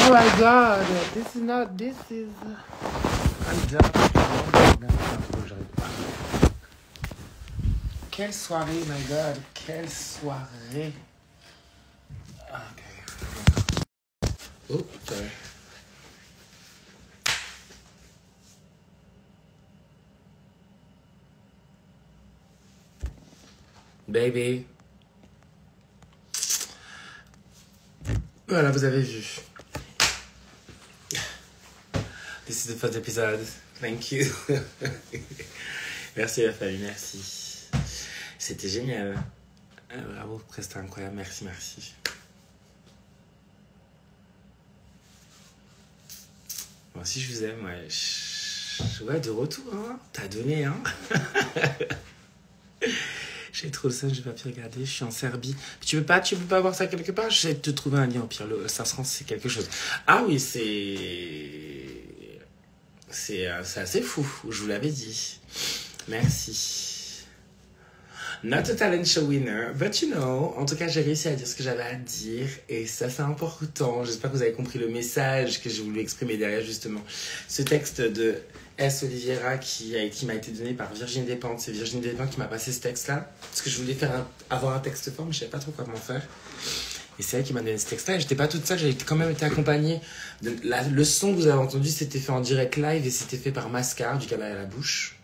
Oh my god, this is not, this is... I'm done. Quelle soirée, my god, quelle soirée. Ok. Oh, sorry. Baby. Voilà, vous avez vu. This is the first episode. Thank you. Merci la famille, merci. C'était génial. Bravo, c'était incroyable. Merci, merci. Bon, si je vous aime, ouais. Ouais, de retour, hein. T'as donné, hein. J'ai trop le seum, j'ai pas pu regarder. Je suis en Serbie. Tu peux pas voir ça quelque part? J'essaie de te trouver un lien au pire. Ça se rend, c'est quelque chose. Ah oui, c'est assez fou. Je vous l'avais dit. Merci. Not a talent show winner, but you know. En tout cas, j'ai réussi à dire ce que j'avais à dire. Et ça, c'est important. J'espère que vous avez compris le message que j'ai voulu exprimer derrière, justement. Ce texte de S. Oliveira qui m'a été donné par Virginie Despentes. C'est Virginie Despentes qui m'a passé ce texte-là. Parce que je voulais avoir un texte fort, mais je savais pas trop comment faire. Et c'est elle qui m'a donné ce texte-là. Et j'étais pas toute seule, j'ai quand même été accompagnée. Le son que vous avez entendu, c'était fait en direct live et c'était fait par Mascar, du cabal à la bouche.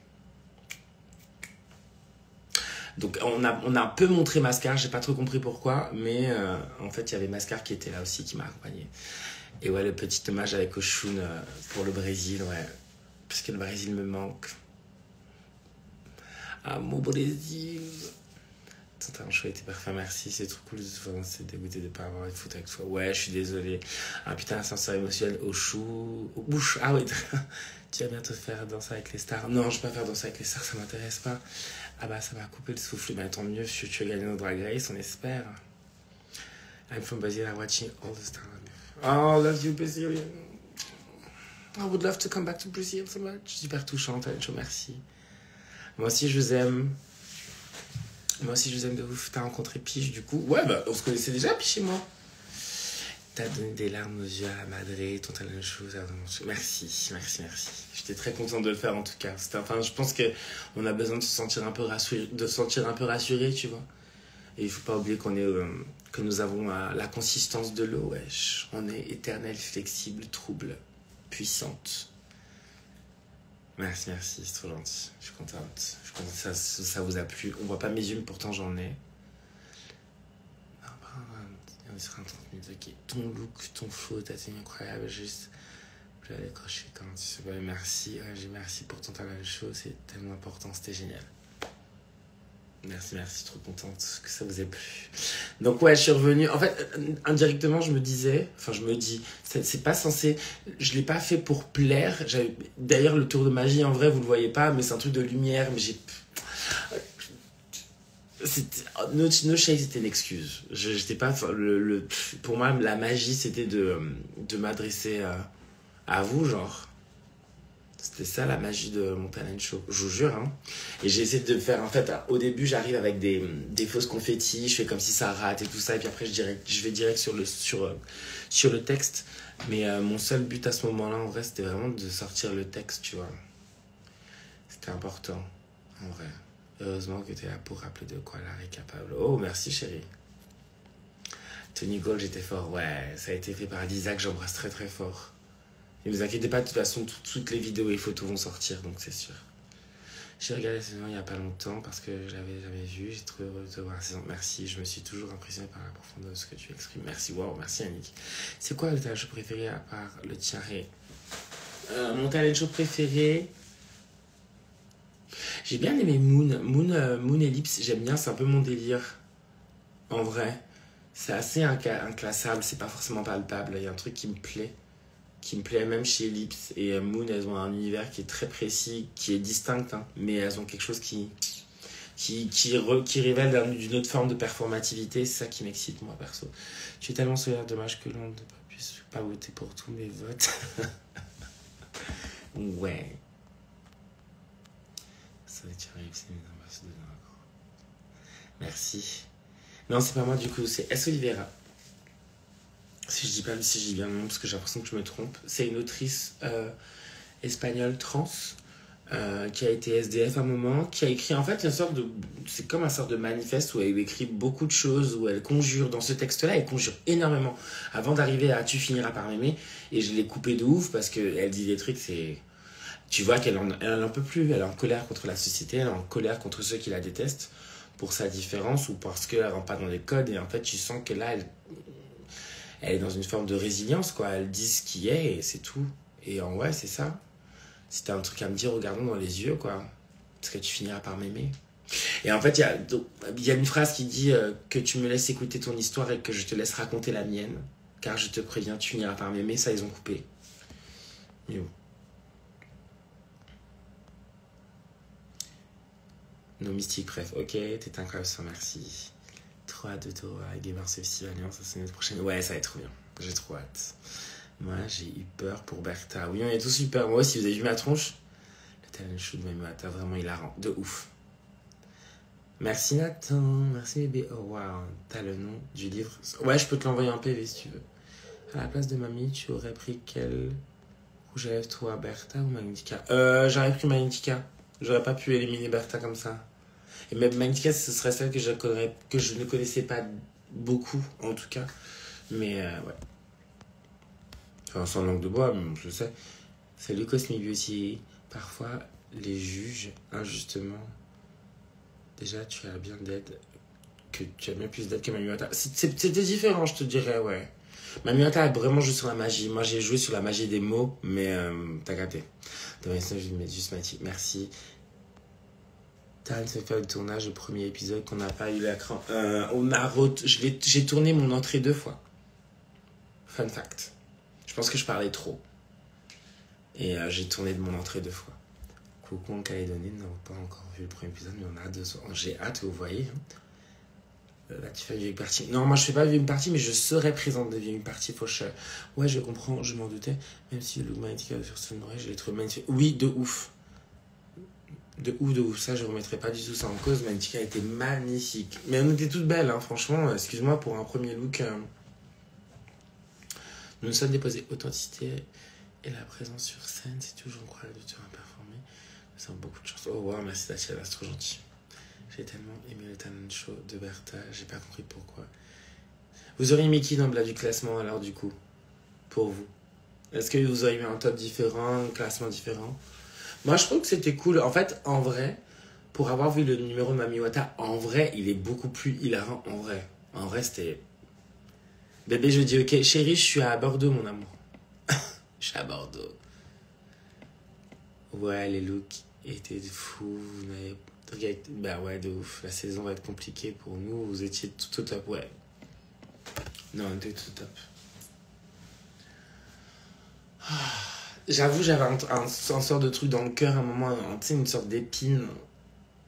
Donc on a un peu montré Mascar, j'ai pas trop compris pourquoi, mais en fait il y avait Mascar qui était là aussi, qui m'a accompagné. Et ouais, le petit hommage avec Oshun pour le Brésil, ouais. Parce que le Brésil me manque. Ah, mon Brésil. Ton choix était parfait, merci, c'est trop cool. C'est dégoûté de pas avoir une photo avec toi. Ouais, je suis désolée. Ah putain, ascenseur émotionnel au bouche. Ah oui, tu vas bientôt faire danser avec les stars. Non, je vais pas faire danser avec les stars, ça m'intéresse pas. Ah bah ça m'a coupé le souffle. Mais tant mieux, tu vas gagner notre Drag Race, on espère. I'm from Brazil, I'm watching all the stars. Oh, love you, Brazilian. I would love to come back to Brazil so much. Super touchante, merci. Moi aussi, je vous aime. Moi aussi, je vous aime de ouf. T'as rencontré Pige, du coup. Ouais, bah, on se connaissait déjà, Pige et moi. T'as donné des larmes aux yeux à Madré, ton talent show, ça vraiment... Merci. J'étais très contente de le faire, en tout cas. Enfin, je pense qu'on a besoin de se sentir un peu rassuré, tu vois. Et il faut pas oublier que nous avons la consistance de l'eau, wesh. On est éternel, flexible, trouble, puissante. Merci, c'est trop gentil. Je suis contente que ça vous a plu. On voit pas mes yeux, mais pourtant j'en ai. On sera en 30 minutes, ok. Ton look, ton flow, t'as été incroyable, juste. Je vais décrocher quand tu sais pas. Merci, merci pour ton talent show, c'est tellement important, c'était génial. Merci, trop contente que ça vous ait plu. Donc ouais, je suis revenue. En fait, indirectement, je me dis, c'est pas censé... Je l'ai pas fait pour plaire. D'ailleurs, le tour de magie, en vrai, vous le voyez pas, mais c'est un truc de lumière, mais j'ai... No shade, c'était une excuse. J'étais pas... Pour moi, la magie, c'était de m'adresser à vous, genre... C'était ça la magie de mon talent show, je vous jure. Hein. Et j'ai essayé de faire, en fait, au début, j'arrive avec des fausses confettis, je fais comme si ça rate et tout ça, et puis après, je vais direct sur le texte. Mais mon seul but à ce moment-là, en vrai, c'était vraiment de sortir le texte, tu vois. C'était important, en vrai. Heureusement que tu es là pour rappeler de quoi l'art est capable. Oh, merci, chérie. Tony Gold, j'étais fort. Ouais, ça a été fait par Lisa, que j'embrasse très, très fort. Ne vous inquiétez pas, de toute façon, toutes les vidéos et les photos vont sortir, donc c'est sûr. J'ai regardé la saison il n'y a pas longtemps parce que je l'avais jamais vu. J'ai trouvé heureux de voir la saison. Merci, je me suis toujours impressionné par la profondeur de ce que tu exprimes. Merci, wow, merci Annick. C'est quoi le talent show préféré à part le tien? Mon talent show préféré... J'ai bien aimé Moon Ellipse, j'aime bien, c'est un peu mon délire. En vrai, c'est assez inclassable, c'est pas forcément palpable. Il y a un truc qui me plaît même chez Ellipse et Moon. Elles ont un univers qui est très précis, qui est distinct, hein, mais elles ont quelque chose qui révèle d'une autre forme de performativité. C'est ça qui m'excite, moi, perso. Je suis tellement solaire, dommage que l'on ne puisse pas voter pour tous mes votes. Ouais. Ça va être c'est mes ambassadeurs. Merci. Non, c'est pas moi, du coup, c'est S. Oliveira. Si je dis bien le nom, parce que j'ai l'impression que je me trompe. C'est une autrice espagnole trans qui a été SDF à un moment, qui a écrit en fait une sorte de... C'est comme un sorte de manifeste où elle écrit beaucoup de choses, où elle conjure, dans ce texte-là, elle conjure énormément avant d'arriver à Tu finiras par m'aimer. Et je l'ai coupé de ouf parce qu'elle dit des trucs, c'est... Tu vois qu'elle en peut plus, elle est en colère contre la société, elle est en colère contre ceux qui la détestent pour sa différence ou parce qu'elle ne rentre pas dans les codes. Et en fait, tu sens que là, elle est dans une forme de résilience, quoi. Elle dit ce qui est et c'est tout. Et en vrai, c'est ça. Si t'as un truc à me dire, regardons dans les yeux, quoi. Parce que tu finiras par m'aimer. Et en fait, il y a une phrase qui dit que tu me laisses écouter ton histoire et que je te laisse raconter la mienne. Car je te préviens, tu finiras par m'aimer. Ça, ils ont coupé. Mais bon. Nos mystiques, bref. Ok, t'es incroyable, sans merci. Trop hâte de te revoir avec Gamer Festival. Ça, c'est notre prochaine. Ouais, ça va être trop bien. J'ai trop hâte. Moi, j'ai eu peur pour Bertha. Oui, on est tous eu peur. Moi aussi, vous avez vu ma tronche? Le talent show de Mamata, vraiment hilarant. De ouf. Merci Nathan. Merci bébé. Oh waouh. T'as le nom du livre? Ouais, je peux te l'envoyer en PV si tu veux. À la place de mamie, tu aurais pris quel rouge à lèvres, toi, Bertha ou Magnifica? J'aurais pris Magnifica. J'aurais pas pu éliminer Bertha comme ça. Et même Magnifica, ce serait celle que je ne connaissais pas beaucoup, en tout cas. Mais ouais. Enfin, sans langue de bois, mais je sais. Salut Cosmic Beauty. Parfois, les jugent injustement. Déjà, tu as bien d'aide. Tu as bien plus d'aide que Mamuata. C'était différent, je te dirais, ouais. Mamuata a vraiment joué sur la magie. Moi, j'ai joué sur la magie des mots, mais t'as capté. Dans les je vais mettre juste Mathie. Merci. Taryn s'est fait le tournage, le premier épisode qu'on n'a pas eu l'écran. J'ai tourné mon entrée 2 fois. Fun fact. Je pense que je parlais trop. Et j'ai tourné de mon entrée 2 fois. Coucou en Calédonie, nous n'avons pas encore vu le premier épisode, mais on a 2 soirs. J'ai hâte, vous voyez. Là, tu fais une viewing party. Non, moi je fais pas viewing party, mais je serai présente de viewing party. Ouais, je comprends, je m'en doutais. Même si le look magnétique sur Sunray, je l'ai trouvé magnifique. Oui, de ouf. De ouf. Ça, je remettrai pas du tout ça en cause. Magnética était magnifique. Mais on était toutes belles, hein, franchement. Excuse-moi pour un premier look. Nous nous sommes déposés authenticité et la présence sur scène. C'est toujours incroyable de te voir performer. Ça a beaucoup de chance. Oh wow, merci Tatiana, c'est trop gentil. J'ai tellement aimé le talent show de Bertha, j'ai pas compris pourquoi. Vous auriez mis qui dans le du classement alors du coup? Pour vous? Est-ce que vous auriez mis un top différent, un classement différent? Moi je trouve que c'était cool. En fait, en vrai, pour avoir vu le numéro de Mamiwata, en vrai, il est beaucoup plus hilarant en vrai. En vrai, c'était... Bébé, je dis ok, chérie, je suis à Bordeaux mon amour. Je suis à Bordeaux. Ouais, les looks étaient fous. Vous n'avez... Bah ouais, de ouf. La saison va être compliquée pour nous. Vous étiez tout au top, ouais. Non, on était tout au top. J'avoue, j'avais un sort de truc dans le cœur à un moment, tu sais, une sorte d'épine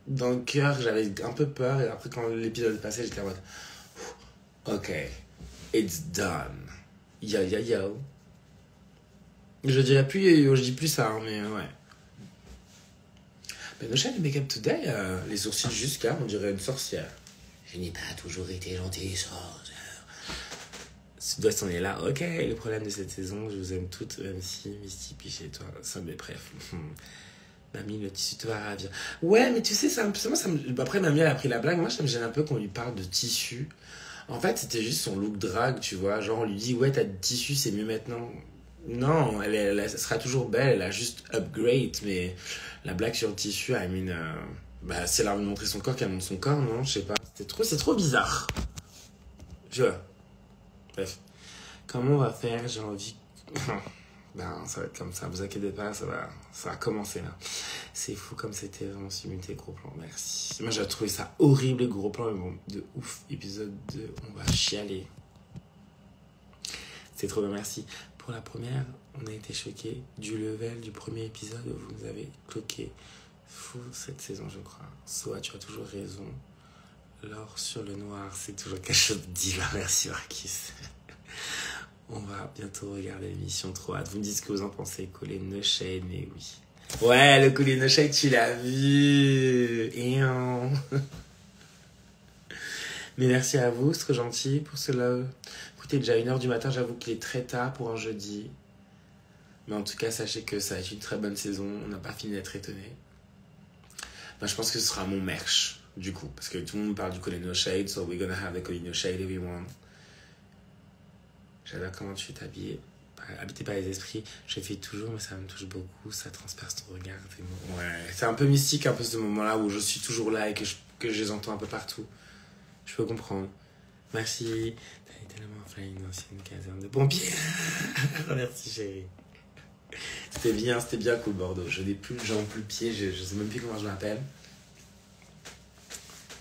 dans le cœur. J'avais un peu peur. Et après, quand l'épisode est passé, j'étais en mode... Ok, it's done. Yo. Je dirais plus yo, je dis plus ça, hein, mais ouais. Mais Nocha du Make Up Today, les sourcils jusqu'à, on dirait une sorcière. Je n'ai pas toujours été gentille, sorcière. Sud-Ouest, on est là. Ok, le problème de cette saison, je vous aime toutes, même si Misty piche et toi. Ça, mais bref. Mamie, le tissu te va ravir. Ouais, mais tu sais, après, Mamie, elle a pris la blague. Moi, ça me gêne un peu qu'on lui parle de tissu. En fait, c'était juste son look drag, tu vois. Genre, on lui dit, ouais, t'as du tissu, c'est mieux maintenant. Non, elle sera toujours belle, elle a juste upgrade, mais la blague sur le tissu, I mean, si elle a envie de montrer son corps, qu'elle montre son corps, non, je sais pas. C'est trop bizarre. Bref. Comment on va faire? J'ai envie... ça va être comme ça, vous inquiétez pas, ça va commencer là. C'est fou comme c'était vraiment simulté, gros plan, merci. Moi j'ai trouvé ça horrible, les gros plans, mais bon, de ouf. Épisode 2, on va chialer. C'est trop bien, merci. Pour la première, on a été choqués du level du premier épisode où vous nous avez cloqué. Fou cette saison, je crois. Soa, tu as toujours raison. L'or sur le noir, c'est toujours quelque chose de divin. Merci, Marquis. On va bientôt regarder l'émission, trop hâte. Vous me dites ce que vous en pensez. Collet No Shade, mais oui. Ouais, le collet No Shade, tu l'as vu. Mais merci à vous, c'est très gentil pour cela. Écoutez, déjà 1h du matin, j'avoue qu'il est très tard pour un jeudi. Mais en tout cas, sachez que ça va être une très bonne saison. On n'a pas fini d'être étonnés. Ben, je pense que ce sera mon merch, du coup. Parce que tout le monde parle du Colin No Shade. So we're gonna have the Colin No Shade, everyone. J'adore comment tu es habillée. Habité par les esprits. Je fais toujours, mais ça me touche beaucoup. Ça transperce ton regard. Ouais, c'est un peu mystique, un peu ce moment-là où je suis toujours là et que je les entends un peu partout. Je peux comprendre. Merci. T'as tellement enflammé une ancienne caserne de pompiers. Merci, chérie. C'était bien cool, Bordeaux. Je n'ai plus de jambes, plus de pieds. Je sais même plus comment je m'appelle.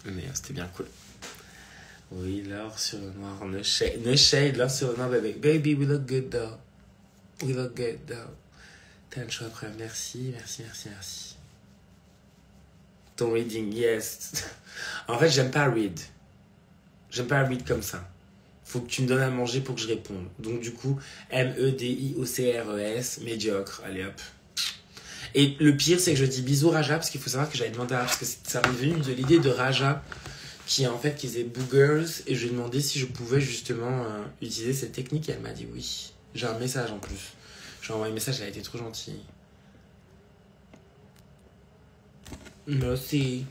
Mais c'était bien cool. Oui, l'or sur le noir. No shade, l'or sur le noir, bébé. Baby, we look good, though. We look good, though. T'as un choix après. Merci. Ton reading, yes. En fait, j'aime pas read. J'aime pas read comme ça. Faut que tu me donnes à manger pour que je réponde. Donc du coup, MEDIOCRES, médiocre. Allez hop. Et le pire, c'est que je dis bisous Raja, parce qu'il faut savoir que j'avais demandé à... Parce que ça m'est venu de l'idée de Raja, qui faisait boogers, et je lui ai demandé si je pouvais justement utiliser cette technique, et elle m'a dit oui. J'ai un message en plus. J'ai envoyé un message, elle a été trop gentille. Merci.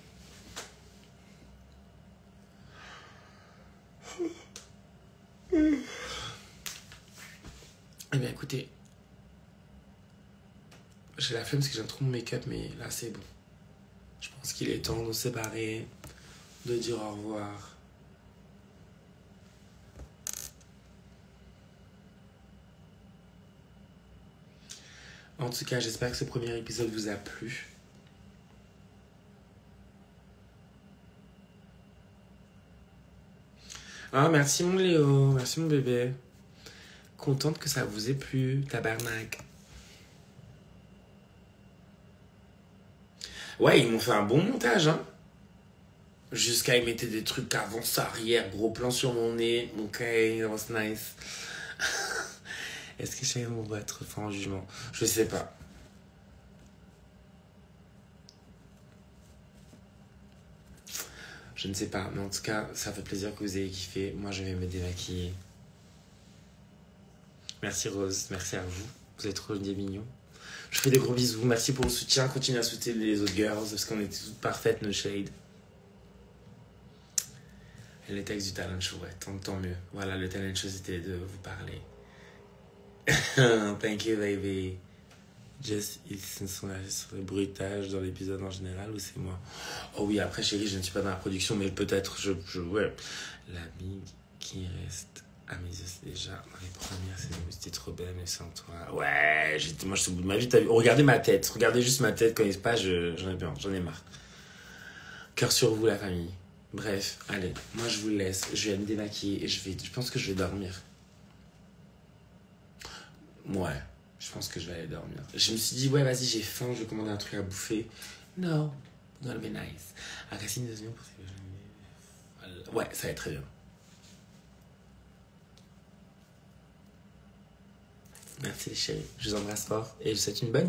Eh bien écoutez, j'ai la flemme parce que j'aime trop mon make-up, mais là c'est bon. Je pense qu'il est temps de se séparer, de dire au revoir. En tout cas, j'espère que ce premier épisode vous a plu. Ah, merci mon Léo, merci mon bébé. Contente que ça vous ait plu, tabarnak. Ouais, ils m'ont fait un bon montage, hein. Jusqu'à ils mettaient des trucs avance, arrière, gros plan sur mon nez. Ok, that was nice. Est-ce que chacun va être fort en jugement? Je sais pas. Je ne sais pas, mais en tout cas, ça fait plaisir que vous ayez kiffé. Moi, je vais me démaquiller. Merci Rose, merci à vous. Vous êtes trop des mignons. Je vous fais des gros bisous. Merci pour le soutien. Continuez à soutenir les autres girls parce qu'on était toutes parfaites, no shade. Et les textes du talent show, ouais, tant mieux. Voilà, le talent show, c'était de vous parler. Thank you, baby. Jess, ils sont sur le bruitage dans l'épisode en général ou c'est moi? Oh oui, après, chérie, je ne suis pas dans la production, mais peut-être, ouais. L'ami qui reste à mes yeux, c'est déjà dans les premières saisons, c'était trop belle, mais sans toi. Ouais, moi, je suis au bout de ma vie. Regardez ma tête, regardez juste ma tête, connaissez pas, j'en ai marre. Cœur sur vous, la famille. Bref, allez, moi, je vous laisse. Je vais me démaquiller et je pense que je vais dormir. Ouais. Je pense que je vais aller dormir. Je me suis dit, ouais, vas-y, j'ai faim, je vais commander un truc à bouffer. No, gonna be nice. Ah, Cassine, des oignons pour ces... Ouais, ça va être très bien. Merci les chéris. Je vous embrasse fort et je vous souhaite une bonne